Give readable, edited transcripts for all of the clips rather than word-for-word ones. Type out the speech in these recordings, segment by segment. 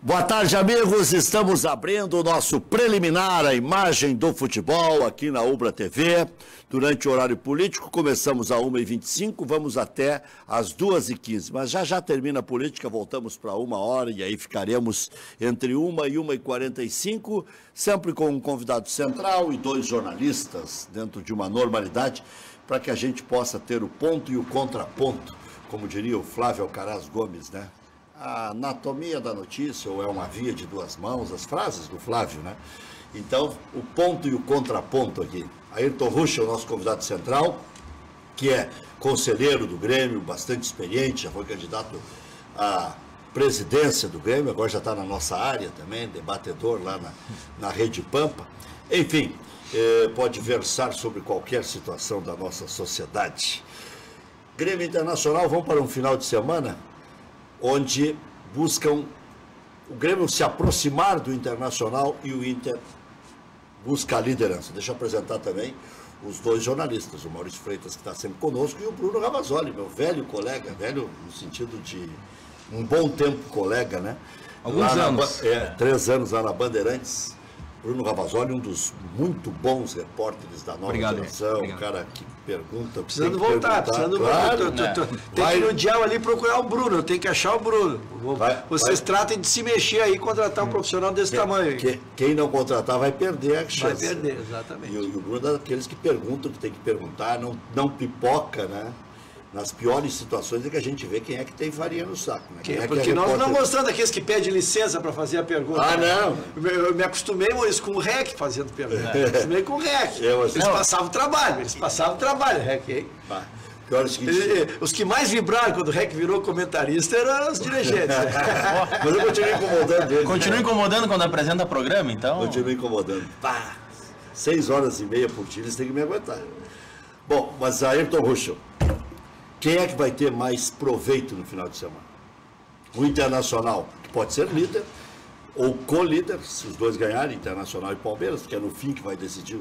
Boa tarde, amigos. Estamos abrindo o nosso preliminar, a imagem do futebol, aqui na Ubra TV. Durante o horário político, começamos às 1h25, vamos até às 2h15. Mas já termina a política, voltamos para 1h e aí ficaremos entre 1h e 1h45, sempre com um convidado central e 2 jornalistas, dentro de uma normalidade, para que a gente possa ter o ponto e o contraponto, como diria o Flávio Alcaraz Gomes, né? A anatomia da notícia, ou é uma via de 2 mãos, as frases do Flávio, né? Então, o ponto e o contraponto aqui. Ayrton Ruschel, o nosso convidado central, que é conselheiro do Grêmio, bastante experiente, já foi candidato à presidência do Grêmio, agora já está na nossa área também, debatedor lá na Rede Pampa. Enfim, pode versar sobre qualquer situação da nossa sociedade. Grêmio Internacional, vão para um final de semana onde buscam o Grêmio se aproximar do Internacional e o Inter busca a liderança. Deixa eu apresentar também os 2 jornalistas, o Maurício Freitas, que está sempre conosco, e o Bruno Ravazoli, meu velho colega, velho no sentido de um bom tempo colega, né? Alguns anos. 3 anos lá na Bandeirantes. Bruno Ravazoli, um dos muito bons repórteres da nova geração, um cara que pergunta... Precisando voltar. Tem que ir no dial ali procurar o Bruno, eu tenho que achar o Bruno. Vocês tratem de se mexer aí e contratar um profissional desse tamanho. Quem não contratar vai perder a chance. Vai perder, exatamente. E o Bruno é daqueles que perguntam o que tem que perguntar, não pipoca, né? Nas piores situações é que a gente vê quem é que tem farinha no saco. Né? Porque nós não gostamos daqueles que pedem licença para fazer a pergunta. Ah, não! Eu me acostumei, Maurício, com o REC fazendo pergunta. Eu me acostumei com o REC. Eles passavam o trabalho, REC, hein? Os que mais vibraram quando o REC virou comentarista eram os dirigentes. Mas eu continuo incomodando ele. Continua incomodando quando apresenta programa, então? Continuo incomodando. 6h30 por dia, eles têm que me aguentar. Bom, mas Ayrton Ruschel, quem é que vai ter mais proveito no final de semana? O Internacional, que pode ser líder, ou co-líder, se os 2 ganharem, Internacional e Palmeiras, que é no fim que vai decidir.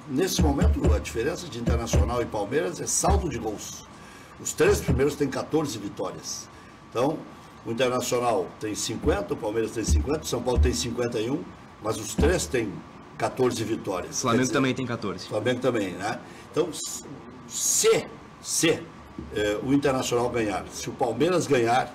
Nesse momento, a diferença de Internacional e Palmeiras é saldo de gols. Os 3 primeiros têm 14 vitórias. Então, o Internacional tem 50, o Palmeiras tem 50, o São Paulo tem 51, mas os 3 têm 14 vitórias. O Flamengo também tem 14. O Flamengo também, né? Então, se o Internacional ganhar, se o Palmeiras ganhar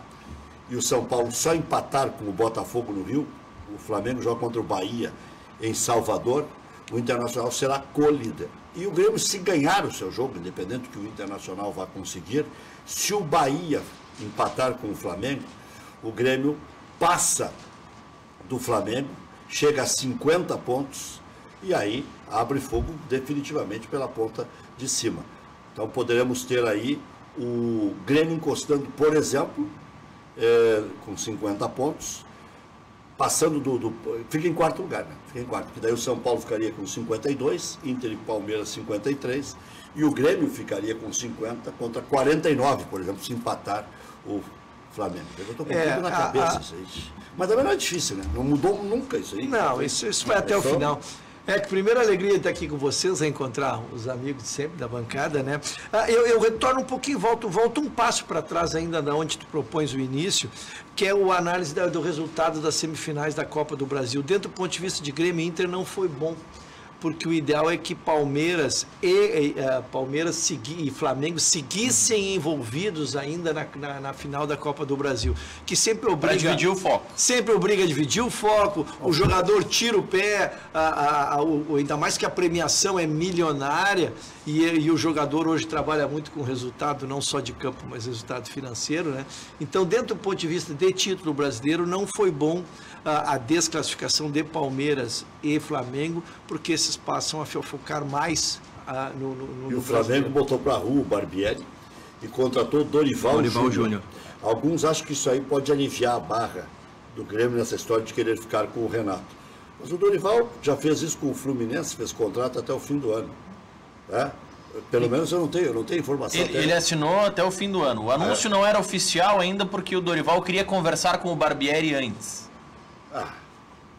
e o São Paulo só empatar com o Botafogo no Rio, o Flamengo joga contra o Bahia em Salvador, o Internacional será co-líder. E o Grêmio, se ganhar o seu jogo, independente do que o Internacional vá conseguir, se o Bahia empatar com o Flamengo, o Grêmio passa do Flamengo, chega a 50 pontos e aí abre fogo definitivamente pela ponta de cima. Então poderemos ter aí o Grêmio encostando, por exemplo, com 50 pontos, passando fica em 4º lugar, né? Fica em 4º, porque daí o São Paulo ficaria com 52, Inter e Palmeiras 53, e o Grêmio ficaria com 50 contra 49, por exemplo, se empatar o Flamengo. Eu estou com tudo na cabeça isso aí. Mas também não é difícil, né? Não mudou nunca isso aí. Não, isso vai até o final. É que primeira alegria de estar aqui com vocês, é encontrar os amigos de sempre da bancada, né? Eu retorno um pouquinho, volto um passo para trás ainda da onde tu propões o início, que é o análise do resultado das semifinais da Copa do Brasil. Dentro do ponto de vista de Grêmio e Inter não foi bom, porque o ideal é que Palmeiras e Flamengo seguissem envolvidos ainda na final da Copa do Brasil, que sempre obriga... Para dividir o foco. Sempre obriga a dividir o foco, o jogador tira o pé, ainda mais que a premiação é milionária, e o jogador hoje trabalha muito com resultado, não só de campo, mas resultado financeiro, né? Então, dentro do ponto de vista de título brasileiro, não foi bom a desclassificação de Palmeiras e Flamengo, porque esses passam a focar mais no E o Flamengo botou para a rua o Barbieri e contratou Dorival Júnior. Alguns acham que isso aí pode aliviar a barra do Grêmio nessa história de querer ficar com o Renato. Mas o Dorival já fez isso com o Fluminense, fez contrato até o fim do ano. Né? Pelo menos eu não tenho informação. Ele assinou até o fim do ano. O anúncio não era oficial ainda porque o Dorival queria conversar com o Barbieri antes.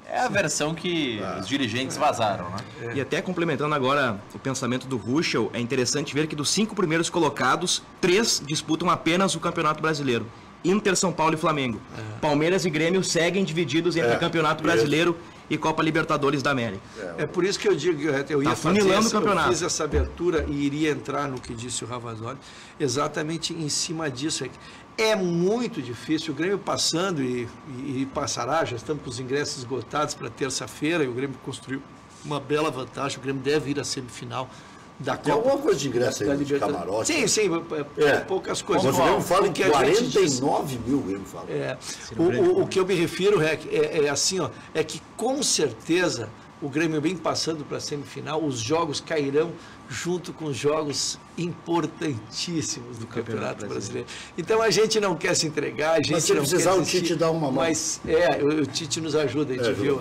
É a versão que os dirigentes vazaram, né? E até complementando agora o pensamento do Ruschel, é interessante ver que dos 5 primeiros colocados, 3 disputam apenas o Campeonato Brasileiro. Inter, São Paulo e Flamengo. Palmeiras e Grêmio seguem divididos entre Campeonato Brasileiro e Copa Libertadores da América. É por isso que eu digo, eu ia funilando o campeonato. Eu fiz essa abertura e iria entrar no que disse o Ravazoli, exatamente em cima disso. É muito difícil, o Grêmio passando e passará, já estamos com os ingressos esgotados para terça-feira, e o Grêmio construiu uma bela vantagem, o Grêmio deve ir à semifinal da Copa. Tem alguma coisa de ingresso aí de camarote? Sim, poucas coisas. Mas o Grêmio fala em 49 mil, o Grêmio fala. O que eu me refiro, é assim, ó, é que com certeza o Grêmio bem passando para a semifinal, os jogos cairão junto com os jogos importantíssimos do Campeonato Brasileiro. Então a gente não quer se entregar, a gente mas se não precisar quer o Tite dar uma mão. Mas o Tite nos ajuda,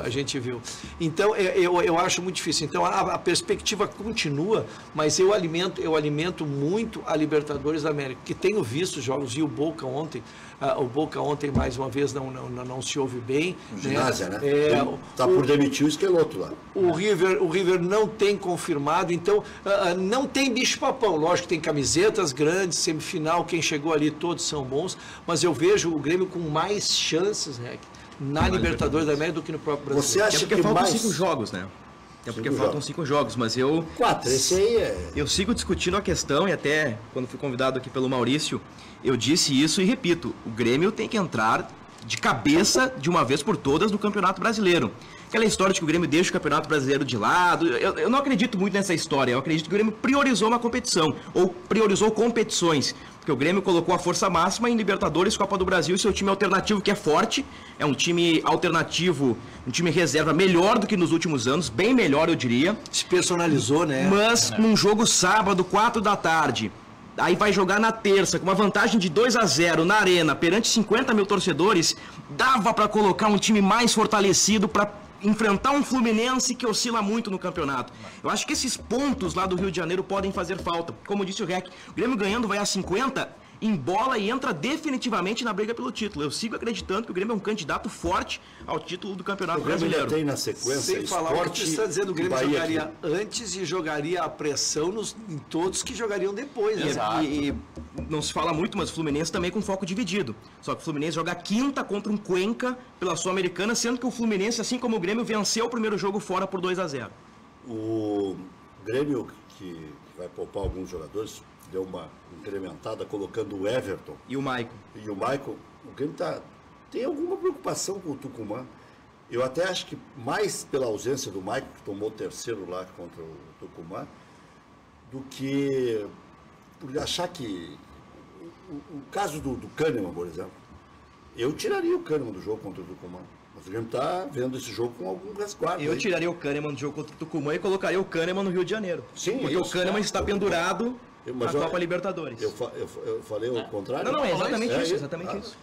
a gente viu. Então eu acho muito difícil. Então a perspectiva continua, mas eu alimento muito a Libertadores da América, que tenho visto jogos, vi o Boca ontem. O Boca ontem, mais uma vez, não se ouve bem. Ginásio, né? Está por demitir o Esqueloto lá. O River não tem confirmado, então não tem bicho-papão. Lógico que tem camisetas grandes, semifinal, quem chegou ali todos são bons, mas eu vejo o Grêmio com mais chances, na Libertadores da América do que no próprio Brasil. Você acha que faltam mais... 5 jogos, né? É porque faltam 5 jogos, mas eu... 4, esse aí Eu sigo discutindo a questão e até quando fui convidado aqui pelo Maurício, eu disse isso e repito, o Grêmio tem que entrar de cabeça de uma vez por todas no Campeonato Brasileiro. Aquela história de que o Grêmio deixa o Campeonato Brasileiro de lado, eu não acredito muito nessa história, eu acredito que o Grêmio priorizou uma competição, ou priorizou competições, porque o Grêmio colocou a força máxima em Libertadores, Copa do Brasil e seu time alternativo que é forte, é um time alternativo, um time reserva melhor do que nos últimos anos, bem melhor eu diria. Se personalizou, né? Mas num jogo sábado, 4 da tarde, aí vai jogar na terça, com uma vantagem de 2-0 na Arena, perante 50 mil torcedores, dava para colocar um time mais fortalecido para enfrentar um Fluminense que oscila muito no campeonato. Eu acho que esses pontos lá do Rio de Janeiro podem fazer falta. Como disse o Rec, o Grêmio ganhando vai a 50, embola e entra definitivamente na briga pelo título. Eu sigo acreditando que o Grêmio é um candidato forte ao título do Campeonato Brasileiro. Tem na sequência, sem falar o que você está dizendo, o Grêmio jogaria antes e jogaria a pressão em todos que jogariam depois. Né? E não se fala muito, mas o Fluminense também com foco dividido. Só que o Fluminense joga a quinta contra um Cuenca pela Sul-Americana, sendo que o Fluminense, assim como o Grêmio, venceu o primeiro jogo fora por 2-0. O Grêmio, que vai poupar alguns jogadores, deu uma incrementada colocando o Everton. E o Maicon. O Grêmio tem alguma preocupação com o Tucumã. Eu até acho que mais pela ausência do Maicon, que tomou o terceiro lá contra o Tucumã, do que por achar que... O caso do Kahneman, por exemplo, eu tiraria o Kahneman do jogo contra o Tucumã. Mas o Grêmio está vendo esse jogo com algum resguardo. Eu tiraria o Kahneman do jogo contra o Tucumã e colocaria o Kahneman no Rio de Janeiro. Sim, porque o Kahneman está pendurado na Copa Libertadores. Eu falei o contrário? Não, é exatamente isso.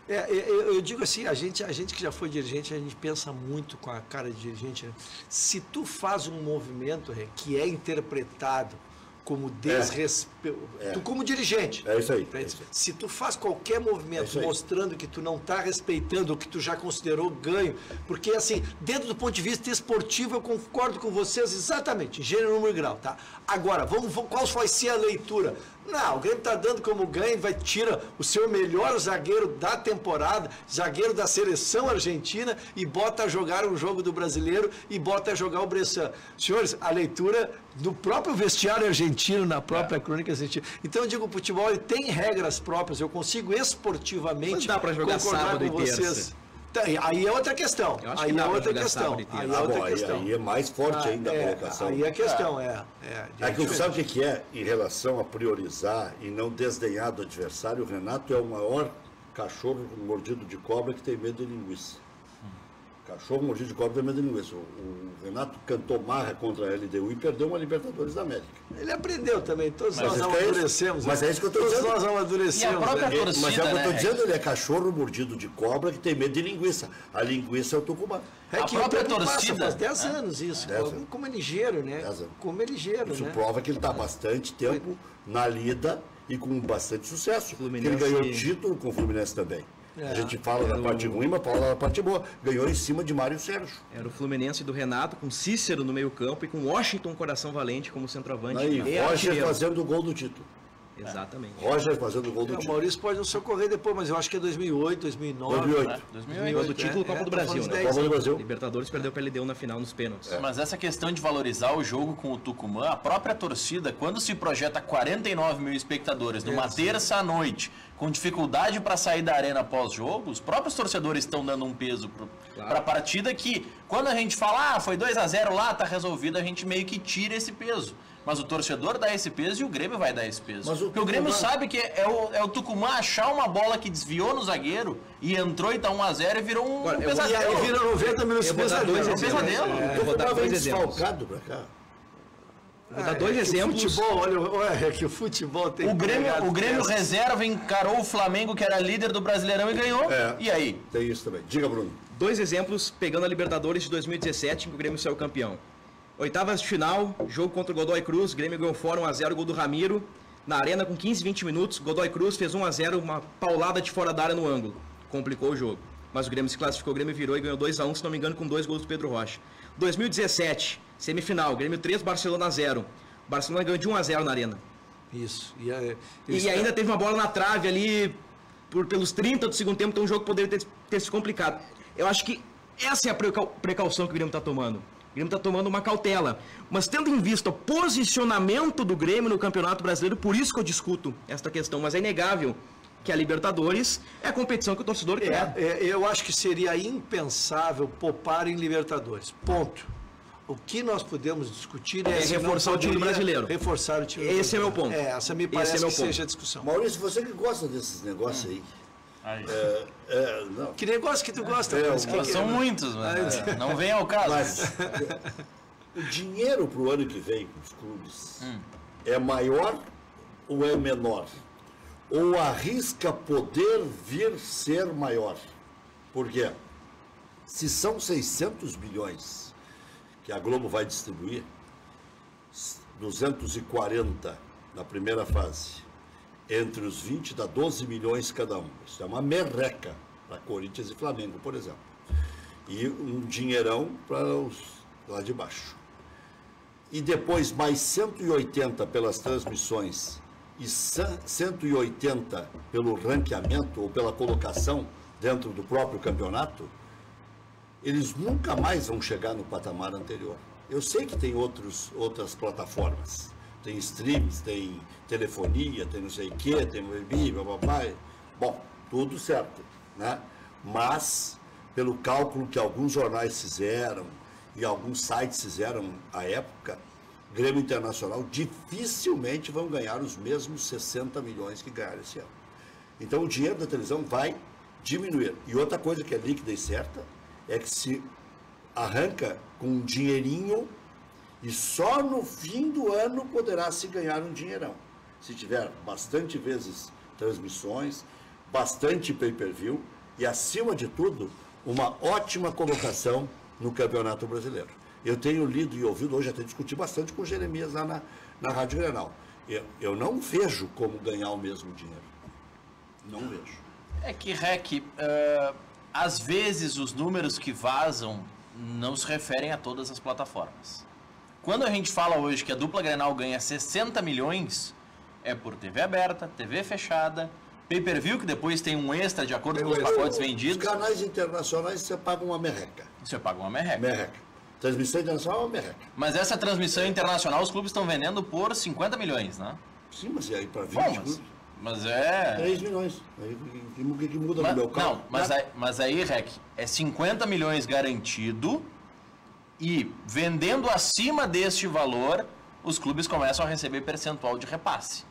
Eu digo assim, a gente que já foi dirigente, a gente pensa muito com a cara de dirigente. Né? Se tu faz um movimento que é interpretado como desrespeito, tu como dirigente. É isso aí. Se tu faz qualquer movimento mostrando que tu não está respeitando, ou que tu já considerou ganho, porque assim, dentro do ponto de vista esportivo, eu concordo com vocês exatamente, em gênero, número e grau, tá? Agora, qual vai ser a leitura? Não, o Grêmio está dando como ganho, tira o seu melhor zagueiro da temporada, zagueiro da seleção argentina, e bota a jogar um jogo do Brasileiro e bota a jogar o Bressan. Senhores, a leitura do próprio vestiário argentino, na própria crônica argentina. Então eu digo, o futebol ele tem regras próprias, eu consigo esportivamente. Mas dá para jogar sábado com e vocês. Terça. Aí é outra questão. Aí é outra questão. Aí é mais forte ainda a colocação. Aí a questão que sabe o que é em relação a priorizar e não desdenhar do adversário? O Renato é o maior cachorro mordido de cobra que tem medo de linguiça. Cachorro mordido de cobra tem medo de linguiça. O Renato cantou marra contra a LDU e perdeu uma Libertadores da América. Ele aprendeu também, todos nós amadurecemos. Mas é isso que eu estou dizendo. Todos nós amadurecemos. E a própria torcida, mas é o que eu estou dizendo, ele é cachorro mordido de cobra que tem medo de linguiça. A linguiça é o Tucumã. A própria torcida. Faz 10 anos isso. Como é ligeiro, né? Como é ligeiro, isso né? prova que ele está há bastante tempo na lida e com bastante sucesso. Fluminense... Ele ganhou título com o Fluminense também. A gente fala da parte ruim, mas fala da parte boa. Ganhou em cima de Mário Sérgio. Era o Fluminense do Renato, com Cícero no meio campo e com Washington Coração Valente como centroavante. Aí, Roger fazendo o gol do título. Exatamente. Roger fazendo o gol do O título. Maurício pode nos socorrer depois, mas eu acho que é 2008, 2009. 2008. 2008. Do título Copa do Brasil, né? Copa do Brasil. Libertadores perdeu para LDU na final nos pênaltis. Mas essa questão de valorizar o jogo com o Tucumã, a própria torcida, quando se projeta 49 mil espectadores numa terça à noite, com dificuldade para sair da arena pós-jogo, os próprios torcedores estão dando um peso para a partida que, quando a gente fala, foi 2-0 lá, tá resolvido, a gente meio que tira esse peso. Mas o torcedor dá esse peso e o Grêmio vai dar esse peso. Mas Porque o Grêmio sabe que é o Tucumã achar uma bola que desviou no zagueiro e entrou e tá 1-0 e virou um E pesadelo. aí vira 90 minutos de pesadelo. dois É um pesadelo. Eu vou dar dois exemplos. desfalcado pra cá. Vou dar dois exemplos. O futebol, olha que o futebol tem O Grêmio reserva encarou o Flamengo, que era líder do Brasileirão, e ganhou. E aí? Tem isso também. Diga, Bruno. Dois exemplos pegando a Libertadores de 2017, em que o Grêmio saiu campeão. Oitavas de final, jogo contra o Godoy Cruz, Grêmio ganhou fora 1-0, gol do Ramiro. Na arena com 15, 20 minutos, Godoy Cruz fez 1-0, uma paulada de fora da área no ângulo. Complicou o jogo. Mas o Grêmio se classificou, o Grêmio virou e ganhou 2-1, se não me engano, com 2 gols do Pedro Rocha. 2017, semifinal, Grêmio 3, Barcelona 0. Barcelona ganhou de 1-0 na arena. Isso. E ainda teve uma bola na trave ali, pelos 30 do segundo tempo, então o jogo poderia ter se complicado. Eu acho que essa é a precaução que o Grêmio está tomando. O Grêmio está tomando uma cautela. Mas tendo em vista o posicionamento do Grêmio no Campeonato Brasileiro, por isso que eu discuto esta questão. Mas é inegável que a Libertadores é a competição que o torcedor quer. Eu acho que seria impensável poupar em Libertadores. Ponto. O que nós podemos discutir é reforçar o time brasileiro. Reforçar o time Esse brasileiro. é meu ponto. Essa me parece que seja a discussão. Maurício, você que gosta desses negócios aí. Não. Que negócio que tu gosta? São muitos, mas não vem ao caso. Mas o dinheiro para o ano que vem com os clubes é maior ou é menor? Ou arrisca poder vir ser maior? Por quê? Se são 600 bilhões que a Globo vai distribuir, 240 na primeira fase, entre os 20 dá 12 milhões cada um. Isso é uma merreca para Corinthians e Flamengo, por exemplo. E um dinheirão para os lá de baixo. E depois mais 180 pelas transmissões e 180 pelo ranqueamento ou pela colocação dentro do próprio campeonato, eles nunca mais vão chegar no patamar anterior. Eu sei que tem outras plataformas. Tem streams, tem telefonia, tem não sei o quê, tem web, papai. Bom, tudo certo, né? Mas, pelo cálculo que alguns jornais fizeram e alguns sites fizeram à época, Grêmio Internacional dificilmente vão ganhar os mesmos 60 milhões que ganharam esse ano. Então, o dinheiro da televisão vai diminuir. E outra coisa que é líquida e certa é que se arranca com um dinheirinho e só no fim do ano poderá se ganhar um dinheirão. Se tiver bastante vezes transmissões, bastante pay-per-view e, acima de tudo, uma ótima colocação no Campeonato Brasileiro. Eu tenho lido e ouvido, hoje até discuti bastante com o Jeremias lá na Rádio Grenal. Eu não vejo como ganhar o mesmo dinheiro. Não vejo. É que, Rec, às vezes os números que vazam não se referem a todas as plataformas. Quando a gente fala hoje que a dupla Grenal ganha 60 milhões, é por TV aberta, TV fechada, pay-per-view, que depois tem um extra de acordo com os pacotes vendidos. Os canais internacionais você paga uma merreca. Você paga uma merreca. Merreca. Transmissão internacional é uma merreca. Mas essa transmissão internacional os clubes estão vendendo por 50 milhões, né? Sim, mas e aí para 20 Bom, clubes? mas é... 3 milhões. Aí, o que muda no meu carro? Não, mas aí, Rec, é 50 milhões garantido e vendendo acima deste valor, os clubes começam a receber percentual de repasse.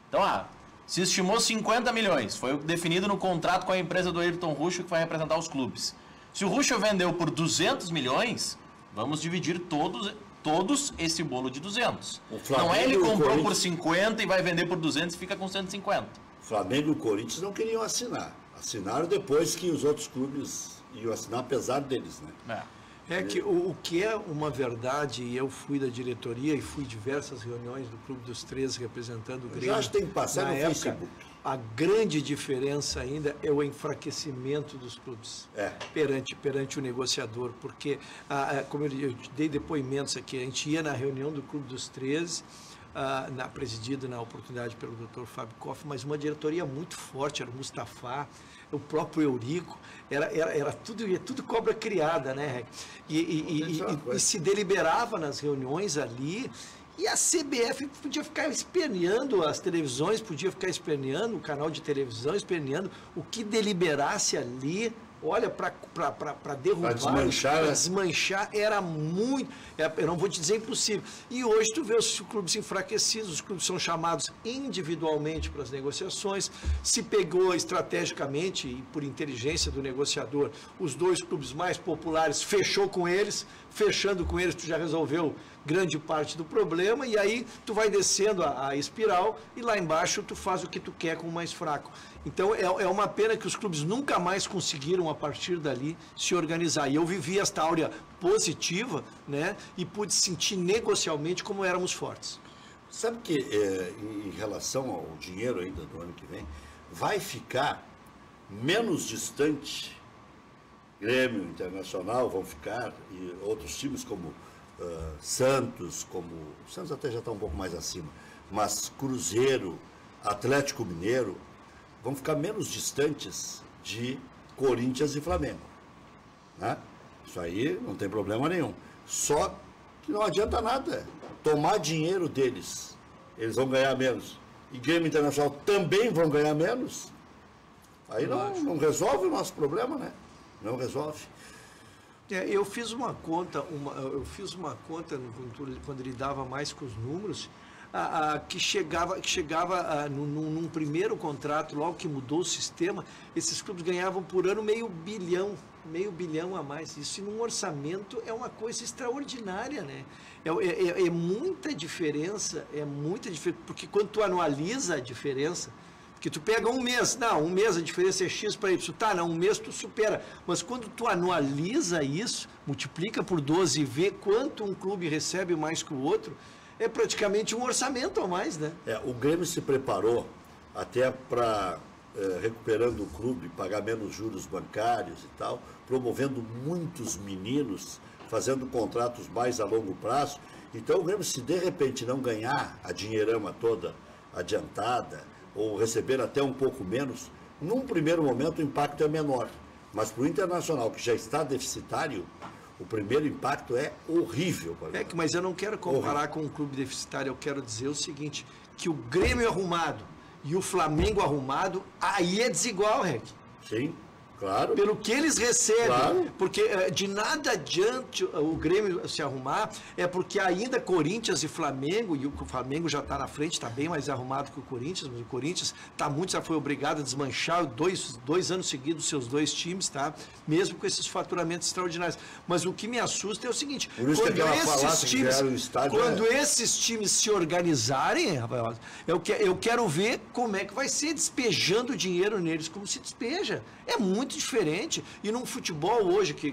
Então, se estimou 50 milhões, foi definido no contrato com a empresa do Ayrton Ruschel que vai representar os clubes. Se o Ruschel vendeu por 200 milhões, vamos dividir todos esse bolo de 200. Não é ele comprou por 50 e vai vender por 200 e fica com 150. Flamengo e o Corinthians não queriam assinar. Assinaram depois que os outros clubes iam assinar, apesar deles, né? É que o que é uma verdade, e eu fui da diretoria e fui diversas reuniões do Clube dos 13 representando o Grêmio. Já acho que tem que passar no Facebook. A grande diferença ainda é o enfraquecimento dos clubes perante o negociador, porque, como eu dei depoimentos aqui, a gente ia na reunião do Clube dos 13, presidido na oportunidade pelo Dr. Fábio Koff, mas uma diretoria muito forte, era o Mustafa, o próprio Eurico, era tudo cobra criada, né? E se deliberava nas reuniões ali, e a CBF podia ficar esperneando as televisões, podia ficar esperneando o canal de televisão, esperneando o que deliberasse ali. Olha, para derrubar, para desmanchar, era muito, eu não vou te dizer impossível. E hoje tu vê os clubes enfraquecidos, os clubes são chamados individualmente para as negociações, se pegou estrategicamente e por inteligência do negociador, os 2 clubes mais populares, fechou com eles, fechando com eles tu já resolveu grande parte do problema, e aí tu vai descendo a espiral e lá embaixo tu faz o que tu quer com o mais fraco. Então é uma pena que os clubes nunca mais conseguiram a partir dali se organizar. E eu vivi esta áurea positiva, né, e pude sentir negocialmente como éramos fortes. Sabe que em relação ao dinheiro ainda do ano que vem, vai ficar menos distante, Grêmio, Internacional vão ficar, e outros times como Santos, o Santos até já está um pouco mais acima, mas Cruzeiro, Atlético Mineiro, vão ficar menos distantes de Corinthians e Flamengo, né? Isso aí não tem problema nenhum. Só que não adianta nada tomar dinheiro deles, eles vão ganhar menos. E Grêmio Internacional também vão ganhar menos. Aí não resolve o nosso problema, né? Não resolve. Eu fiz uma conta, quando ele dava mais com os números, que chegava num primeiro contrato, logo que mudou o sistema, esses clubes ganhavam por ano meio bilhão a mais. Isso num orçamento é uma coisa extraordinária, né? É muita diferença, porque quando tu anualiza a diferença, que tu pega um mês a diferença é X para Y, um mês tu supera, mas quando tu anualiza isso, multiplica por 12 e vê quanto um clube recebe mais que o outro, é praticamente um orçamento a mais, né? O Grêmio se preparou até para, recuperando o clube, pagar menos juros bancários e tal, promovendo muitos meninos, fazendo contratos mais a longo prazo. Então o Grêmio, se de repente não ganhar a dinheirama toda adiantada, ou receber até um pouco menos, num primeiro momento o impacto é menor. Mas para o Internacional, que já está deficitário, o primeiro impacto é horrível. Mas eu não quero comparar com um clube deficitário, eu quero dizer o seguinte, que o Grêmio arrumado e o Flamengo arrumado, aí é desigual, Rec. Sim. Claro. Pelo que eles recebem, claro. Porque de nada adiante o Grêmio se arrumar, é porque ainda Corinthians e Flamengo, e o Flamengo já está na frente, está bem mais arrumado que o Corinthians, mas o Corinthians já foi obrigado a desmanchar dois anos seguidos seus 2 times, tá? Mesmo com esses faturamentos extraordinários. Mas o que me assusta é o seguinte, quando esses times se organizarem, Rafael, eu quero ver como é que vai ser despejando dinheiro neles, como se despeja. É muito diferente. E num futebol hoje que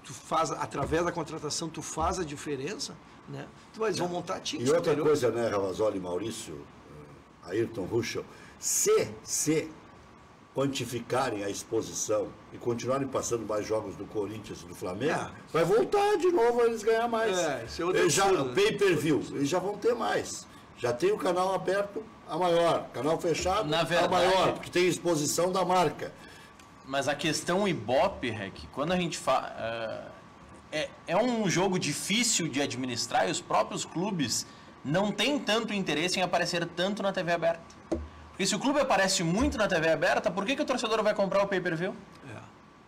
tu faz, através da contratação, tu faz a diferença, né? Mas vão montar times. E outra coisa, né, Ravazoli, Maurício, Ayrton, Ruschel, se quantificarem a exposição e continuarem passando mais jogos do Corinthians e do Flamengo, vai voltar de novo a eles ganhar mais. O pay-per-view, eles já vão ter mais. Já tem o canal aberto, a maior. Canal fechado, a maior, porque tem exposição da marca. Mas a questão Ibope, Rec, quando a gente fala... É um jogo difícil de administrar e os próprios clubes não têm tanto interesse em aparecer tanto na TV aberta. Porque se o clube aparece muito na TV aberta, por que o torcedor vai comprar o pay-per-view?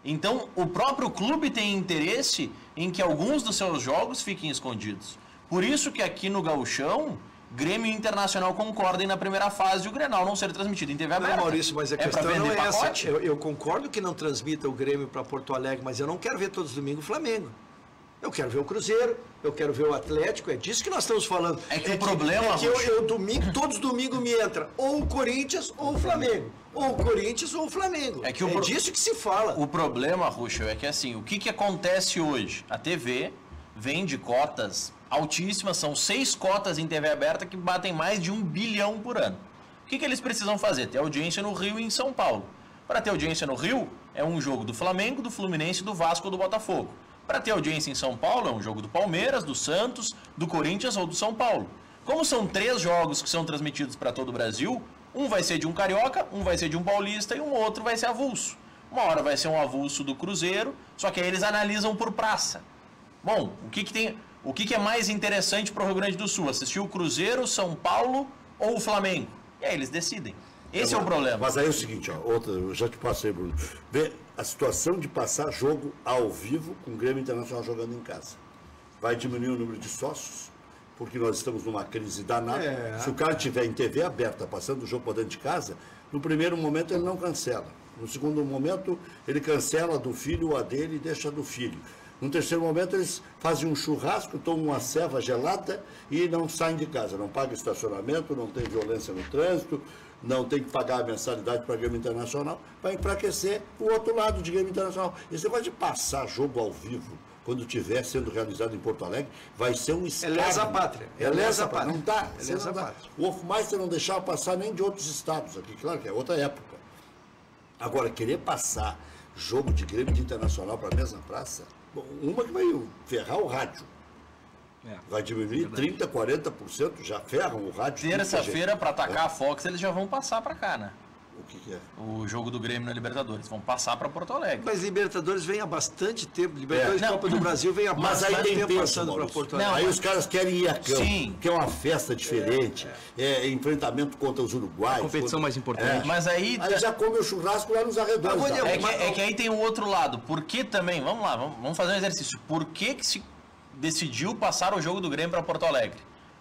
Então, o próprio clube tem interesse em que alguns dos seus jogos fiquem escondidos. Por isso que aqui no Gauchão, Grêmio e Internacional concordem na primeira fase de o Grenal não ser transmitido em TV aberta. Não, Maurício, mas a questão não é essa. Eu concordo que não transmita o Grêmio para Porto Alegre, mas eu não quero ver todos os domingos o Flamengo. Eu quero ver o Cruzeiro, eu quero ver o Atlético, é disso que nós estamos falando. O problema... todos os domingos me entra ou o Corinthians ou o Flamengo. Ou o Corinthians ou o Flamengo. É disso que se fala. O problema, Ruschel, é que assim, o que acontece hoje? A TV vende cotas altíssimas, são 6 cotas em TV aberta que batem mais de 1 bilhão por ano. O que eles precisam fazer? Ter audiência no Rio e em São Paulo. Para ter audiência no Rio, é um jogo do Flamengo, do Fluminense, do Vasco ou do Botafogo. Para ter audiência em São Paulo, é um jogo do Palmeiras, do Santos, do Corinthians ou do São Paulo. Como são 3 jogos que são transmitidos para todo o Brasil, um vai ser de um carioca, um vai ser de um paulista e um outro vai ser avulso. Uma hora vai ser um avulso do Cruzeiro, só que aí eles analisam por praça. Bom, o que é mais interessante para o Rio Grande do Sul? Assistir o Cruzeiro, São Paulo ou o Flamengo? E aí eles decidem. Esse é o problema. Mas aí é o seguinte, ó, eu já te passei, Bruno. Vê a situação de passar jogo ao vivo com o Grêmio Internacional jogando em casa. Vai diminuir o número de sócios, porque nós estamos numa crise danada. Se o cara estiver em TV aberta, passando o jogo para dentro de casa, no primeiro momento ele não cancela. No segundo momento, ele cancela do filho a dele e deixa do filho. No terceiro momento, eles fazem um churrasco, tomam uma ceva gelada e não saem de casa. Não pagam estacionamento, não tem violência no trânsito, não tem que pagar a mensalidade para a Grêmio Internacional, para enfraquecer o outro lado de Grêmio Internacional. Esse negócio de passar jogo ao vivo, quando estiver sendo realizado em Porto Alegre, vai ser um escárnio. É lesa pátria. É lesa pátria. Não dá. É lesa pátria. O Hofmeister não deixava passar nem de outros estados aqui, claro que é outra época. Agora, querer passar jogo de Grêmio Internacional para a mesma praça, bom, uma que vai ferrar o rádio. Vai diminuir 30%, 40%, já ferram o rádio. Terça-feira, para atacar a Fox, eles já vão passar para cá, né? O que é? O jogo do Grêmio na Libertadores. Vão passar para Porto Alegre. Mas Libertadores vem há bastante tempo. Libertadores Copa do Brasil vem há bastante tempo passando para Porto Alegre. Aí os caras querem ir a campo, Sim. que é uma festa diferente, enfrentamento contra os uruguaios. Competição mais importante. Mas aí já come o churrasco lá nos arredores. É que aí tem um outro lado. Por que também, vamos lá, vamos fazer um exercício. Por que se decidiu passar o jogo do Grêmio para Porto Alegre?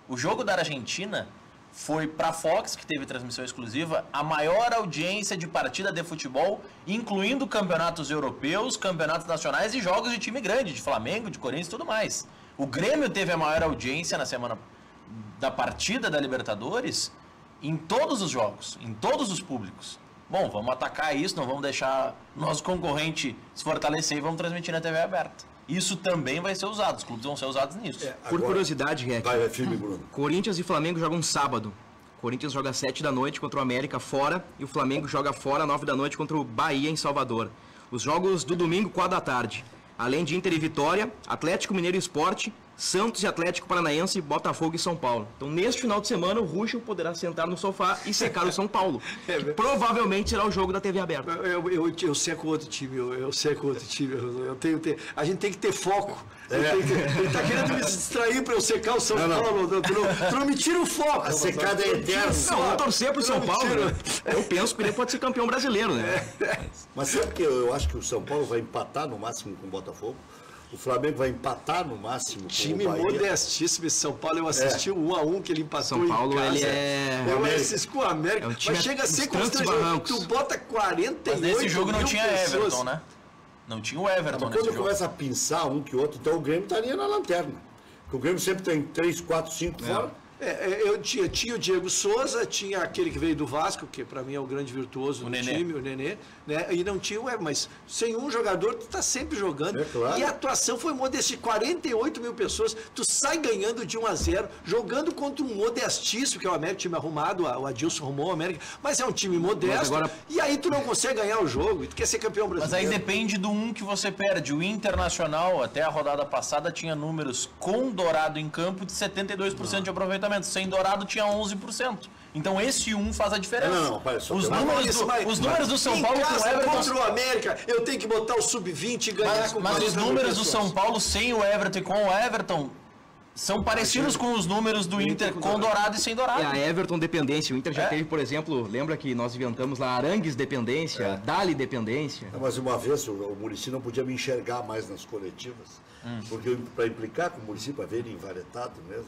O jogo da Argentina foi para a Fox, que teve transmissão exclusiva, a maior audiência de partida de futebol, incluindo campeonatos europeus, campeonatos nacionais e jogos de time grande, de Flamengo, de Corinthians e tudo mais. O Grêmio teve a maior audiência na semana da partida da Libertadores em todos os jogos, em todos os públicos. Bom, vamos atacar isso, não vamos deixar nosso concorrente se fortalecer e vamos transmitir na TV aberta. Isso também vai ser usado, os clubes vão ser usados nisso. Por curiosidade, Rec, vai firme, Bruno. Corinthians e Flamengo jogam sábado. Corinthians joga 7 da noite contra o América fora e o Flamengo joga fora 9 da noite contra o Bahia em Salvador. Os jogos do domingo, 4 da tarde. Além de Inter e Vitória, Atlético Mineiro e Sport, Santos e Atlético Paranaense, Botafogo e São Paulo. Então, neste final de semana, o Ruschel poderá sentar no sofá e secar o São Paulo. Que provavelmente será o jogo da TV aberta. Eu seco outro time, eu seco outro time. A gente tem que ter foco. Ele está querendo me distrair para eu secar o São Paulo. Tu não me tira o foco. A secada é eterna. Não, vamos torcer para o São Paulo. Né? Eu penso que ele pode ser campeão brasileiro, né? Mas sabe que eu acho que o São Paulo vai empatar no máximo com o Botafogo? O Flamengo vai empatar no máximo com time o Bahia. modestíssimo esse São Paulo. Eu assisti o 1-1 que ele empatou São Paulo, em casa. ele é... Eu assisti com o América. Mas chega a ser constrangedor. Tu bota 48 Mas nesse jogo não tinha pessoas. Everton, né? Não tinha o Everton Mas nesse quando jogo. começa a pinçar um que outro, então o Grêmio estaria na lanterna. Porque o Grêmio sempre tem 3, 4, 5 fora. Eu tinha o Diego Souza, tinha aquele que veio do Vasco, que para mim é o grande virtuoso do time, o Nenê, né? E não tinha o Everton, mas sem um jogador tu tá sempre jogando. Claro. E a atuação foi modesta, 48 mil pessoas, tu sai ganhando de 1-0, jogando contra um modestíssimo, que é o América, time arrumado, o Adilson arrumou o América, mas é um time modesto, agora... e aí tu não consegue ganhar o jogo, e tu quer ser campeão brasileiro. Mas aí depende do que você perde. O Internacional, até a rodada passada, tinha números com Dourado em campo de 72% de aproveitamento. Sem Dourado tinha 11%. Então esse faz a diferença. Os números do São Paulo com o Everton... contra o América, eu tenho que botar o sub-20 e ganhar com Mas os números do São Paulo sem o Everton e com o Everton são parecidos com os números do Inter com Dourado e sem Dourado. É a Everton dependência. O Inter já teve, por exemplo, lembra que nós inventamos lá Arangues dependência, Dali dependência. Mas uma vez o Muricy não podia me enxergar mais nas coletivas. Porque para implicar com o Muricy, para ver ele envaretado mesmo,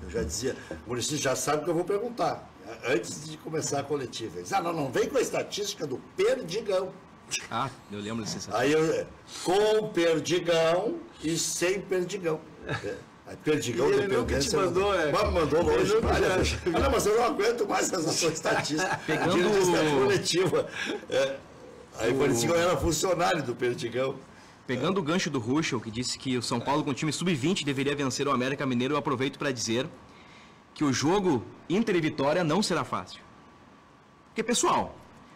eu já dizia, o Muricy já sabe o que eu vou perguntar, antes de começar a coletiva. Ele disse, não vem com a estatística do Perdigão. Eu lembro desse. Aí com Perdigão e sem Perdigão. Perdigão e ele nunca te mandou, mandou longe. Mas eu não aguento mais essa sua estatística. Pegando coletiva. Aí o Perdigão era funcionário do Perdigão. Pegando o gancho do Ruschel, que disse que o São Paulo com o time sub-20 deveria vencer o América Mineiro, eu aproveito para dizer que o jogo Inter e Vitória não será fácil. Porque, pessoal,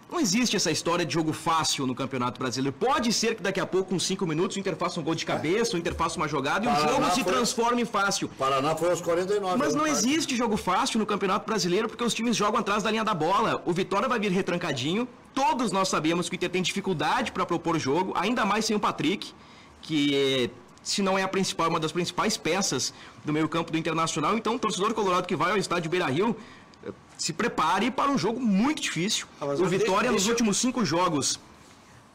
Não existe essa história de jogo fácil no Campeonato Brasileiro. Pode ser que daqui a pouco, com 5 minutos, o Inter faça um gol de cabeça, o Inter faça uma jogada e o jogo se transforme em fácil. Paraná foi aos 49. Mas não existe jogo fácil no Campeonato Brasileiro porque os times jogam atrás da linha da bola. O Vitória vai vir retrancadinho. Todos nós sabemos que o Inter tem dificuldade para propor o jogo, ainda mais sem o Patrick, que se não é a principal, uma das principais peças do meio-campo do Internacional. Então, o torcedor colorado que vai ao estádio Beira-Rio se prepare para um jogo muito difícil. O Vitória, nos últimos 5 jogos,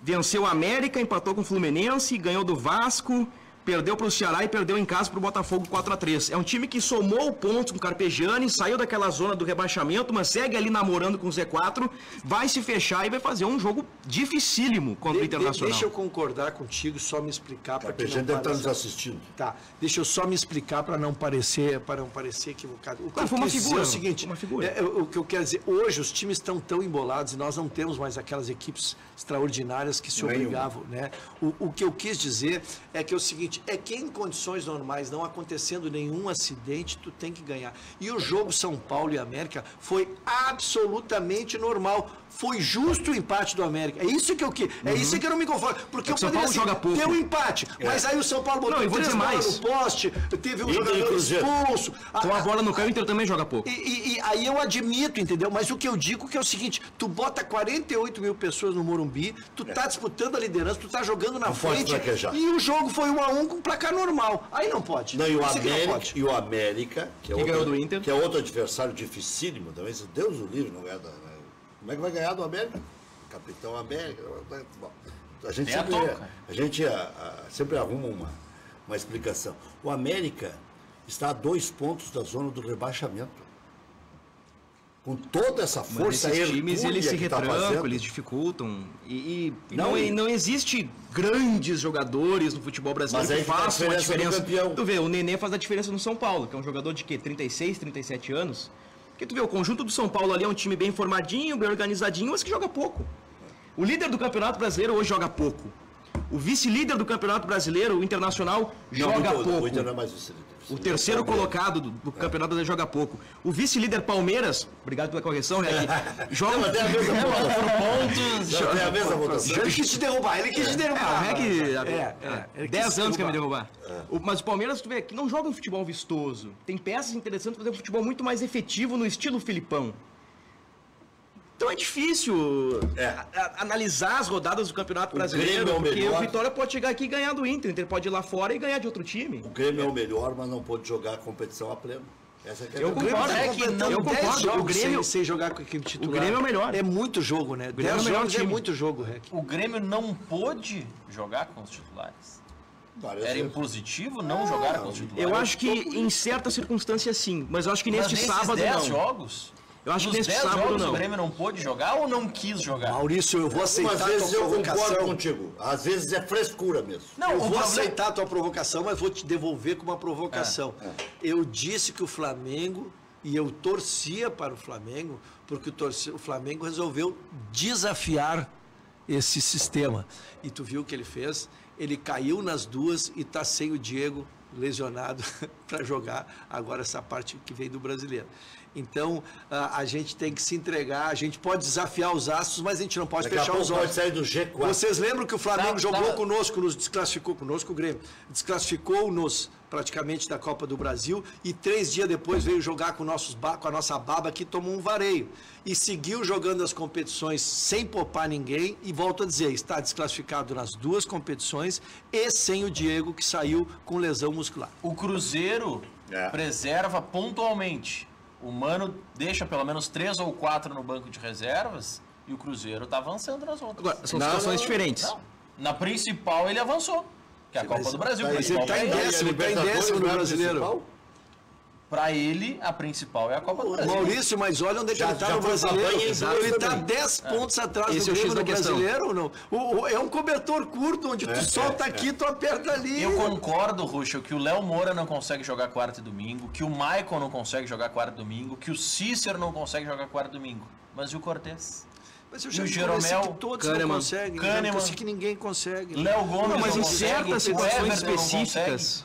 venceu o América, empatou com o Fluminense, ganhou do Vasco, perdeu para o Ceará e perdeu em casa para o Botafogo 4-3. É um time que somou pontos com o Carpegiani, saiu daquela zona do rebaixamento, mas segue ali namorando com o Z4, vai se fechar e vai fazer um jogo dificílimo contra o Internacional. Deixa eu concordar contigo, só me explicar para que não deve estar nos assistindo. Tá, deixa eu só me explicar para não parecer equivocado. O que foi uma figura, é o seguinte, o que eu quero dizer, hoje os times estão tão embolados e nós não temos mais aquelas equipes extraordinárias que se obrigavam, né? O que eu quis dizer é que é o seguinte, é que em condições normais, não acontecendo nenhum acidente, tu tem que ganhar. E o jogo São Paulo e América foi absolutamente normal. Foi justo o empate do América. É isso que eu quis. É isso que eu não me conformo. Porque o São Paulo joga pouco. Ter um empate. Mas aí o São Paulo botou 3 bolas no poste, teve um jogador expulso. Com a bola no campo, o Inter também joga pouco. E aí eu admito, entendeu? Mas o que eu digo que é o seguinte, tu bota 48 mil pessoas no Morumbi, tu tá disputando a liderança, tu tá jogando na frente, e o jogo foi 1-1 com placar normal. Aí não pode. Não, e o América, que ganhou do Inter, que é outro adversário dificílimo também, Deus o livre, não é da... Como é que vai ganhar do América? Capitão América. Bom, a gente sempre arruma uma explicação. O América está a 2 pontos da zona do rebaixamento. Com toda essa força, esses times eles se retrancam, eles dificultam. Não existe grandes jogadores no futebol brasileiro que façam a diferença. Tu vê, o Nenê faz a diferença no São Paulo, que é um jogador de 36, 37 anos. Porque tu vê, o conjunto do São Paulo ali é um time bem formadinho, bem organizadinho, mas que joga pouco. O líder do Campeonato Brasileiro hoje joga pouco. O vice-líder do Campeonato Brasileiro, o Internacional, joga pouco. O Inter não é mais vice-líder. O terceiro colocado do Campeonato Brasileiro joga pouco. O vice-líder Palmeiras, obrigado pela correção, Rec, joga por pontos. É a mesma votação. Ele quis te derrubar, O Rec, 10 anos quer me derrubar. Mas o Palmeiras, tu vê, que não joga um futebol vistoso. Tem peças interessantes para fazer um futebol muito mais efetivo no estilo Filipão. Então é difícil analisar as rodadas do Campeonato Brasileiro, porque o Vitória pode chegar aqui e ganhar do Inter, o Inter pode ir lá fora e ganhar de outro time. O Grêmio é o melhor, mas não pode jogar a competição a pleno. Essa eu concordo. O Grêmio sem jogar com a equipe titular. O Grêmio é o melhor. É muito jogo, né? 10 jogos é muito jogo, Rec. O Grêmio não pôde jogar com os titulares. Era impositivo não jogar com os titulares. Eu acho que em certas circunstâncias sim, mas eu acho que neste sábado 10 jogos... Eu acho que nesse sábado não. O Grêmio não pôde jogar ou não quis jogar? Maurício, eu vou aceitar a tua provocação. Às vezes eu concordo contigo. Às vezes é frescura mesmo. Não, eu vou aceitar a tua provocação, mas vou te devolver com uma provocação. Eu disse que o Flamengo, e eu torcia para o Flamengo, porque o Flamengo resolveu desafiar esse sistema. E tu viu o que ele fez? Ele caiu nas duas e está sem o Diego lesionado para jogar agora essa parte que vem do brasileiro. Então, a gente tem que se entregar, a gente pode desafiar os astros, mas a gente não pode fechar os olhos. Pode sair do G4. Vocês lembram que o Flamengo jogou conosco, nos desclassificou conosco, o Grêmio, desclassificou-nos praticamente da Copa do Brasil e 3 dias depois veio jogar com a nossa baba aqui, tomou um vareio. E seguiu jogando as competições sem poupar ninguém e, volto a dizer, está desclassificado nas 2 competições e sem o Diego, que saiu com lesão muscular. O Cruzeiro preserva pontualmente. O Mano deixa pelo menos 3 ou 4 no banco de reservas e o Cruzeiro está avançando nas outras. Agora, são situações diferentes. Não. Na principal ele avançou, que é a Copa do Brasil. Mas ele está em 10º no Brasileiro. Para ele, a principal é a Copa do Brasil. Maurício, mas olha onde ele está no Brasileiro. Ele está 10 pontos atrás do Grêmio no Brasileiro. Não? É um cobertor curto, onde tu solta aqui, tu aperta ali. Eu concordo, Ruschel, que o Léo Moura não consegue jogar quarta e domingo, que o Maicon não consegue jogar quarta e domingo, que o Cícero não consegue jogar quarta e domingo. Mas e o Cortez? Mas eu já que todos não conseguem. Kahneman, eu que ninguém consegue. Léo Gomes mas em certas situações Everton específicas.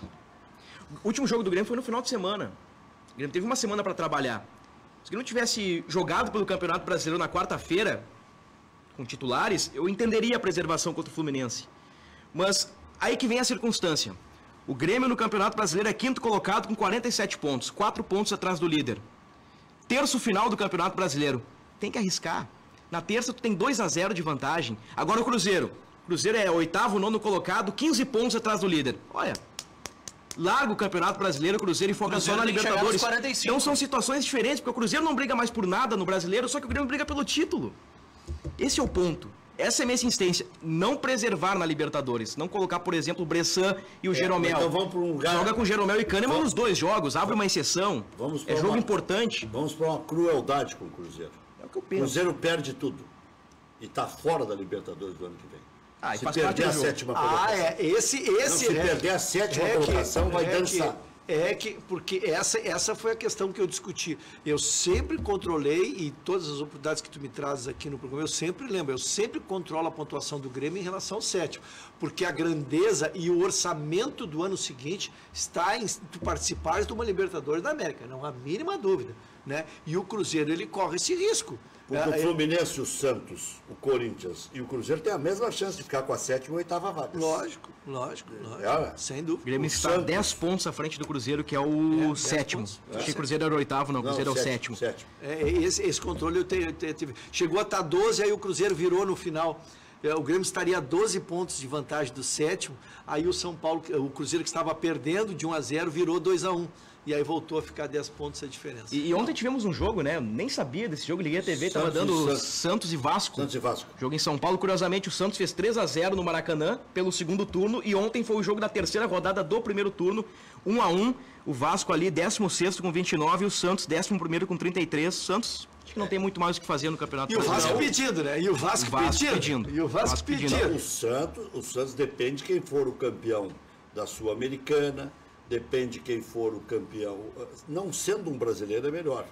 O último jogo do Grêmio foi no final de semana. O Grêmio teve uma semana para trabalhar. Se o Grêmio tivesse jogado pelo Campeonato Brasileiro na quarta-feira, com titulares, eu entenderia a preservação contra o Fluminense. Mas aí que vem a circunstância. O Grêmio no Campeonato Brasileiro é quinto colocado com 47 pontos, 4 pontos atrás do líder. Terço final do Campeonato Brasileiro. Tem que arriscar. Na terça tu tem 2-0 de vantagem. Agora o Cruzeiro. O Cruzeiro é oitavo, nono colocado, 15 pontos atrás do líder. Olha, larga o Campeonato Brasileiro, o Cruzeiro e foca só na Libertadores. Então são situações diferentes, porque o Cruzeiro não briga mais por nada no Brasileiro, só que o Grêmio briga pelo título. Esse é o ponto. Essa é a minha insistência. Não preservar na Libertadores. Não colocar, por exemplo, o Bressan e o Jeromel. Então vamos para um lugar... Joga com o Jeromel e Kahneman nos dois jogos. Abre uma exceção. É jogo importante. Vamos para uma crueldade com o Cruzeiro. É o que eu penso. O Cruzeiro perde tudo. E está fora da Libertadores do ano que vem. Se perder a sétima colocação. Se perder a sétima colocação, vai dançar. Porque essa foi a questão que eu discuti. Eu sempre controlei, e todas as oportunidades que tu me trazes aqui no programa, eu sempre controlo a pontuação do Grêmio em relação ao sétimo. Porque a grandeza e o orçamento do ano seguinte está em tu participares de uma Libertadores da América, não há a mínima dúvida. Né? E o Cruzeiro, ele corre esse risco. Porque o Fluminense, o Santos, o Corinthians e o Cruzeiro têm a mesma chance de ficar com a sétima ou oitava vaga. Lógico. Sem dúvida. O Grêmio está 10 pontos à frente do Cruzeiro, que é o sétimo. Achei que o Cruzeiro era o oitavo, não. O Cruzeiro é o sétimo. Esse controle eu tive. Chegou a estar 12, aí o Cruzeiro virou no final. O Grêmio estaria a 12 pontos de vantagem do sétimo. Aí o São Paulo, o Cruzeiro que estava perdendo de 1-0, virou 2-1. E aí voltou a ficar 10 pontos a diferença. E ontem tivemos um jogo, né? Eu nem sabia desse jogo, liguei a TV, estava dando Santos e Vasco. Santos e Vasco. Jogo em São Paulo, curiosamente o Santos fez 3-0 no Maracanã pelo segundo turno. E ontem foi o jogo da terceira rodada do primeiro turno, 1-1. O Vasco ali 16º com 29 e o Santos 11º com 33. Santos acho que não tem muito mais o que fazer no Campeonato Brasileiro. E o Vasco pedindo, né? E o Vasco pedindo. E o Vasco pedindo. O Santos depende de quem for o campeão da Sul-Americana. Depende de quem for o campeão. Não sendo um brasileiro é melhor,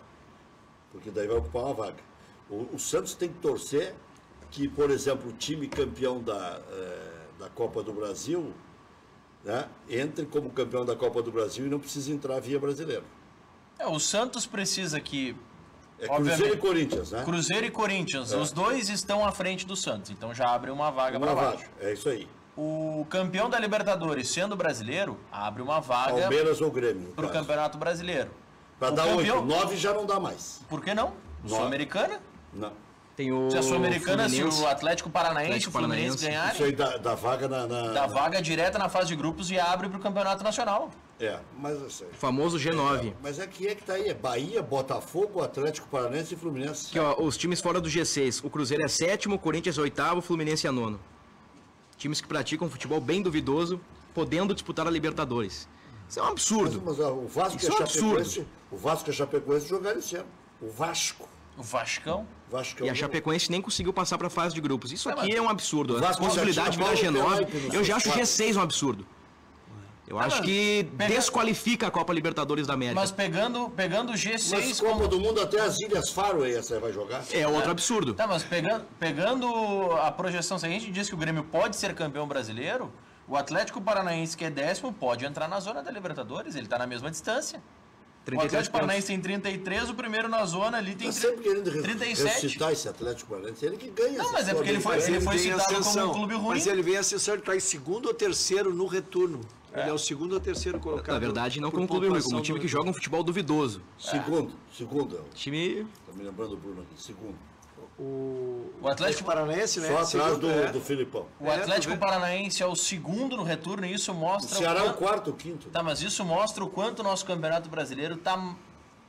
porque daí vai ocupar uma vaga. O Santos tem que torcer que, por exemplo, o time campeão da Copa do Brasil, né, entre como campeão da Copa do Brasil e não precisa entrar via brasileiro. O Santos precisa que... Cruzeiro e Corinthians, né? Cruzeiro e Corinthians, os dois estão à frente do Santos, então já abre uma vaga para baixo. É isso aí. O campeão da Libertadores, sendo brasileiro, abre uma vaga Palmeiras ou Grêmio para o Campeonato Brasileiro. Para dar 8, 9 já não dá mais. Por que não? Sul-Americana? Não. Tem o se a Sul-Americana, se o Atlético Paranaense, o Fluminense ganharem... Isso aí da vaga da vaga direta na fase de grupos e abre para o Campeonato Nacional. Mas eu sei. O famoso G9. Mas que tá aí, é Bahia, Botafogo, Atlético Paranaense e Fluminense. Aqui, ó, os times fora do G6. O Cruzeiro é sétimo, o Corinthians é oitavo, o Fluminense é nono. Times que praticam futebol bem duvidoso, podendo disputar a Libertadores. Isso é um absurdo. Mas o Vasco Isso é um absurdo. O Vasco e a Chapecoense jogaram esse ano. O Vasco. O Vascão. E a Chapecoense nem conseguiu passar para a fase de grupos. Isso aqui é um absurdo. A Vasco possibilidade de virar G9, eu já acho o G6 um absurdo. Eu acho que desqualifica a Copa Libertadores da América. Mas pegando o G6... Mas Copa do Mundo até as Ilhas Faroe essa vai jogar. É outro absurdo. Tá, mas pegando a projeção, se a gente diz que o Grêmio pode ser campeão brasileiro, o Atlético Paranaense, que é 10º, pode entrar na zona da Libertadores. Ele está na mesma distância. O Atlético Paranaense tem 33, o primeiro na zona ali tem 37. Citar esse Atlético Paranaense, ele que ganha. Não, mas é porque ele foi citado como um clube ruim. Mas ele vem ascensão, ele está em segundo ou terceiro no retorno. Ele é o segundo ou terceiro colocado. Na verdade, não como clube ruim, como um time que joga um futebol duvidoso. Segundo. Time... Tá me lembrando do Bruno aqui, segundo. O Atlético Paranaense, né? Só atrás do Filipão. O Atlético Paranaense é o segundo no retorno e isso mostra... O Ceará é o quarto ou quinto. Tá, mas isso mostra o quanto o nosso Campeonato Brasileiro tá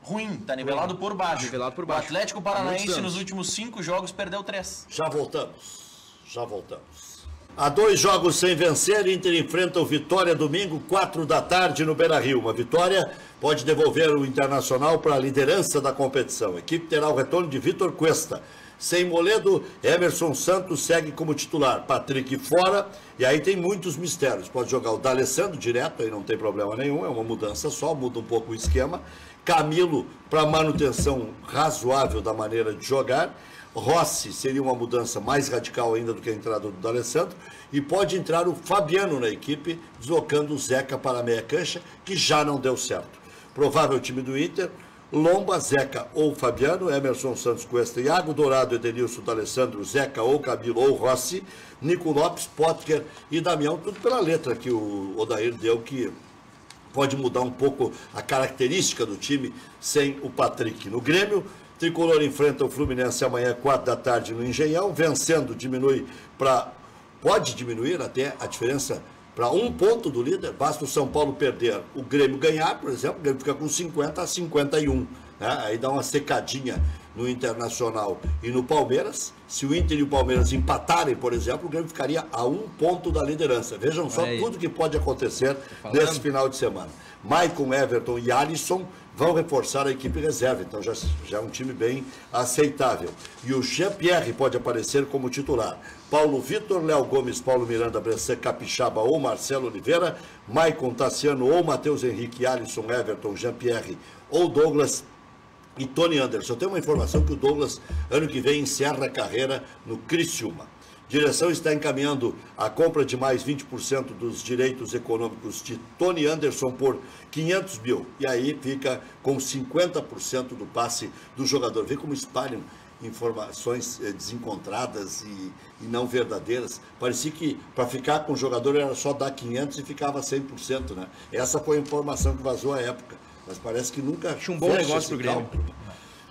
ruim, tá nivelado por baixo. Nivelado por baixo. O Atlético Paranaense nos últimos 5 jogos perdeu 3. Já voltamos. Há 2 jogos sem vencer, Inter enfrenta o Vitória domingo, 4 da tarde no Beira-Rio. Uma vitória pode devolver o Internacional para a liderança da competição. A equipe terá o retorno de Vitor Cuesta. Sem Moledo, Emerson Santos segue como titular. Patrick fora, e aí tem muitos mistérios. Pode jogar o D'Alessandro direto, aí não tem problema nenhum, é uma mudança só, muda um pouco o esquema. Camilo para manutenção razoável da maneira de jogar. Rossi seria uma mudança mais radical ainda do que a entrada do D'Alessandro, e pode entrar o Fabiano na equipe, deslocando o Zeca para a meia cancha, que já não deu certo. Provável time do Inter, Lomba, Zeca ou Fabiano, Emerson Santos Cuesta, Iago Dourado, Edenilson D'Alessandro, Zeca ou Camilo ou Rossi, Nico Lopes, Potker e Damião, tudo pela letra que o Odair deu, que pode mudar um pouco a característica do time sem o Patrick. No Grêmio, Tricolor enfrenta o Fluminense amanhã, 4 da tarde, no Engenhão, vencendo, pode diminuir até a diferença para 1 ponto do líder. Basta o São Paulo perder, o Grêmio ganhar, por exemplo, o Grêmio fica com 50 a 51, né? Aí dá uma secadinha no Internacional e no Palmeiras. Se o Inter e o Palmeiras empatarem, por exemplo, o Grêmio ficaria a 1 ponto da liderança. Vejam só tudo que pode acontecer nesse final de semana. Maicon, Everton e Alisson vão reforçar a equipe reserva, então já é um time bem aceitável. E o Jean-Pierre pode aparecer como titular. Paulo Vitor, Léo Gomes, Paulo Miranda, Bressan, Capixaba ou Marcelo Oliveira, Maicon, Tassiano ou Matheus Henrique, Alisson, Everton, Jean-Pierre ou Douglas e Tony Anderson. Eu tenho uma informação que o Douglas, ano que vem, encerra a carreira no Criciúma. Direção está encaminhando a compra de mais 20% dos direitos econômicos de Tony Anderson por 500 mil. E aí fica com 50% do passe do jogador. Vê como espalham informações desencontradas e não verdadeiras. Parecia que para ficar com o jogador era só dar 500 e ficava 100%, né? Essa foi a informação que vazou à época. Mas parece que nunca... Acho um bom negócio pro Grêmio.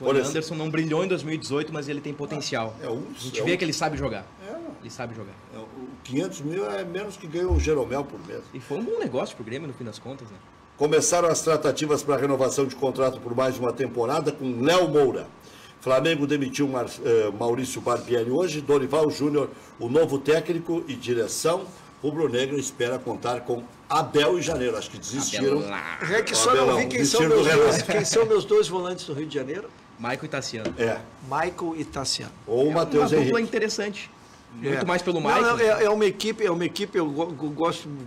O Anderson não brilhou em 2018, mas ele tem potencial. A gente vê que ele sabe jogar. Ele sabe jogar. O 500 mil é menos que ganhou o Jeromel por mês. E foi um bom negócio pro Grêmio, no fim das contas, né? Começaram as tratativas para a renovação de contrato por mais uma temporada com Léo Moura. Flamengo demitiu Maurício Barbieri hoje. Dorival Júnior, o novo técnico e direção. Rubro-Negro espera contar com Abel e Janeiro. Acho que desistiram. É que só não vi quem são meus dois volantes do Rio de Janeiro. Michael e Tassiano. Michael e Tassiano. Ou o Matheus Henrique. Uma dupla interessante. Muito mais pelo Michael. Não, é uma equipe, eu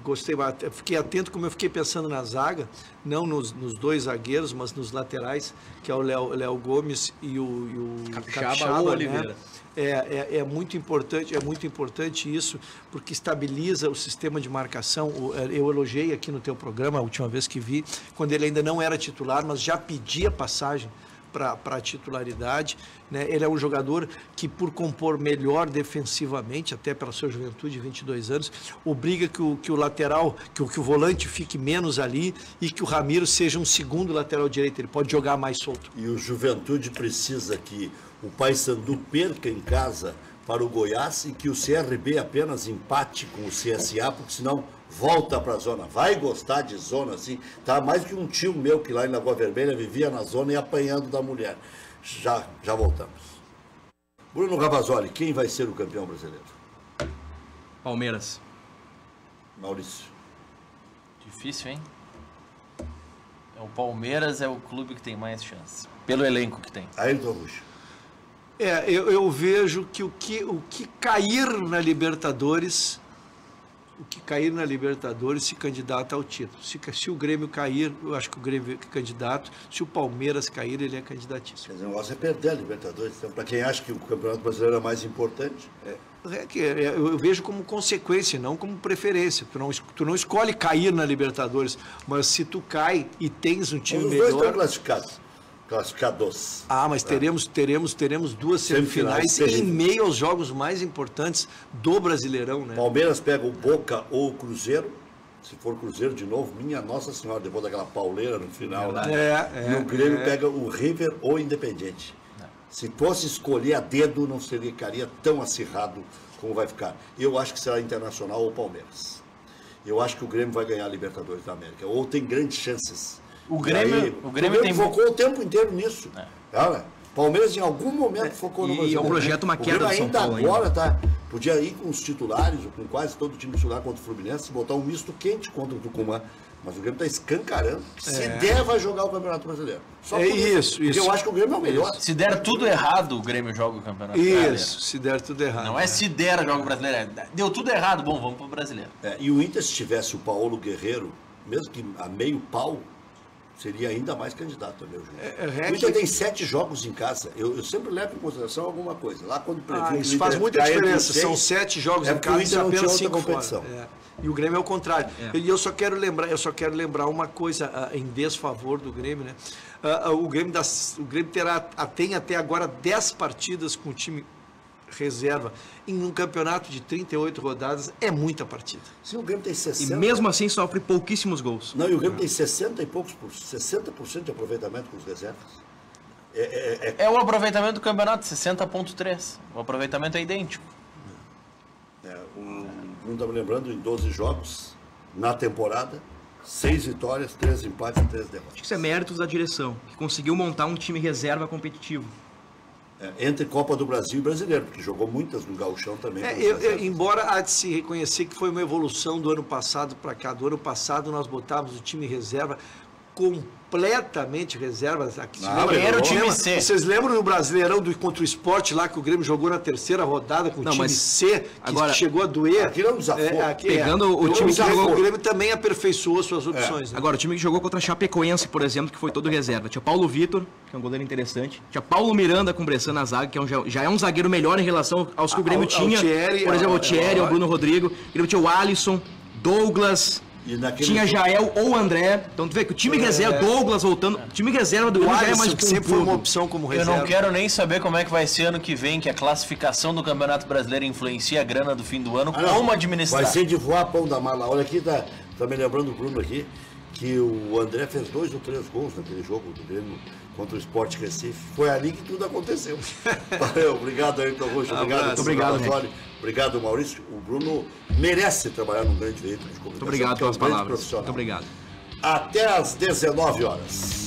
gostei, fiquei atento como eu fiquei pensando na zaga, não nos dois zagueiros, mas nos laterais, que é o Léo Gomes e o Capixaba ou Oliveira. É muito importante isso, porque estabiliza o sistema de marcação. Eu elogiei aqui no teu programa, a última vez que vi, quando ele ainda não era titular, mas já pedia passagem para a titularidade, né? Ele é um jogador que, por compor melhor defensivamente, até pela sua juventude de 22 anos, obriga que o lateral, que o volante fique menos ali e que o Ramiro seja um segundo lateral direito. Ele pode jogar mais solto. E o Juventude precisa que o Paysandu perca em casa para o Goiás e que o CRB apenas empate com o CSA, porque senão volta para a zona. Vai gostar de zona, assim. Tá mais que um tio meu que lá em Lagoa Vermelha vivia na zona e apanhando da mulher. Já voltamos. Bruno Ravazoli, quem vai ser o campeão brasileiro? Palmeiras. Maurício. Difícil, hein? O Palmeiras é o clube que tem mais chance. Pelo elenco que tem. Ayrton Rusch. Eu vejo que o que cair na Libertadores... se candidata ao título. Se o Grêmio cair, eu acho que o Grêmio é candidato. Se o Palmeiras cair, ele é candidatíssimo. O negócio é perder a Libertadores. Então, para quem acha que o Campeonato Brasileiro é mais importante... Eu vejo como consequência, não como preferência. Tu não escolhe cair na Libertadores, mas se tu cai e tens um time melhor... Os dois estão classificados. Mas teremos duas semifinais em meio aos jogos mais importantes do Brasileirão, né? Palmeiras pega o Boca ou o Cruzeiro. Se for Cruzeiro de novo, minha Nossa Senhora, depois daquela pauleira no final. E o Grêmio pega o River ou o Independiente. Se fosse escolher a dedo, não ficaria tão acirrado como vai ficar. Eu acho que será Internacional ou Palmeiras. Eu acho que o Grêmio vai ganhar a Libertadores da América. Ou tem grandes chances. O Grêmio tem... focou o tempo inteiro nisso. Palmeiras em algum momento focou no Brasil. E é um projeto uma queda do São Paulo agora podia ir com os titulares, ou com quase todo o time titular contra o Fluminense, botar um misto quente contra o Tucumã. Mas o Grêmio está escancarando que se der vai jogar o Campeonato Brasileiro. Só isso. Porque eu acho que o Grêmio é o melhor. Se der tudo errado, o Grêmio joga o Campeonato Brasileiro. Isso, se der tudo errado. Não é se der, joga o Brasileiro. Deu tudo errado, bom, vamos pro Brasileiro. E o Inter, se tivesse o Paulo Guerreiro, mesmo que a meio pau, seria ainda mais candidato também. É, o Inter tem 7 jogos em casa. Eu sempre levo em consideração alguma coisa. Lá quando isso faz muita diferença. São 7 jogos em casa e apenas 5 competição. E o Grêmio é o contrário. E eu só quero lembrar uma coisa em desfavor do Grêmio, né? O Grêmio tem até agora 10 partidas com o time reserva em um campeonato de 38 rodadas, é muita partida. Sim, o Grêmio tem 60. E mesmo assim sofre pouquíssimos gols. Não, e o Grêmio tem 60 e poucos por 60% de aproveitamento com os reservas. É o aproveitamento do campeonato, 60,3. O aproveitamento é idêntico. O Bruno está me lembrando, em 12 jogos, na temporada, 6 vitórias, 3 empates e 3 derrotas. Acho que isso é méritos da direção, que conseguiu montar um time reserva competitivo. Entre Copa do Brasil e Brasileiro, porque jogou muitas no Gauchão também. Embora há de se reconhecer que foi uma evolução do ano passado para cá. Do ano passado nós botávamos o time reserva completamente reservas aqui. Era o time C. Vocês lembram do Brasileirão contra o Sport lá que o Grêmio jogou na terceira rodada com o time C, que agora, chegou a doer? Aqui não desafio. Pegando o time que jogou... O Grêmio também aperfeiçoou suas opções. Né? Agora, o time que jogou contra a Chapecoense, por exemplo, que foi todo reserva. Tinha Paulo Vitor, que é um goleiro interessante. Tinha Paulo Miranda com Bressan na zaga, que já é um zagueiro melhor em relação aos que o Grêmio tinha. Por exemplo, o Thierry, o Bruno Rodrigo. O Grêmio tinha o Alisson, Douglas... Tinha Jael ou André. Então tu vê que o time reserva, Douglas voltando, o time reserva do Grêmio já é mais que sempre foi uma opção como reserva. Eu não quero nem saber como é que vai ser ano que vem, que a classificação do Campeonato Brasileiro influencia a grana do fim do ano, como administrar. Vai ser de voar pão da mala. Olha aqui, tá me lembrando o Bruno aqui, que o André fez 2 ou 3 gols naquele jogo do Grêmio contra o Sport Recife. Foi ali que tudo aconteceu. Valeu, obrigado, Ayrton Rocha. Obrigado, obrigado, Maurício. O Bruno merece trabalhar num grande veículo de comunicação. Muito obrigado pelas palavras. Muito obrigado. Até às 19 horas.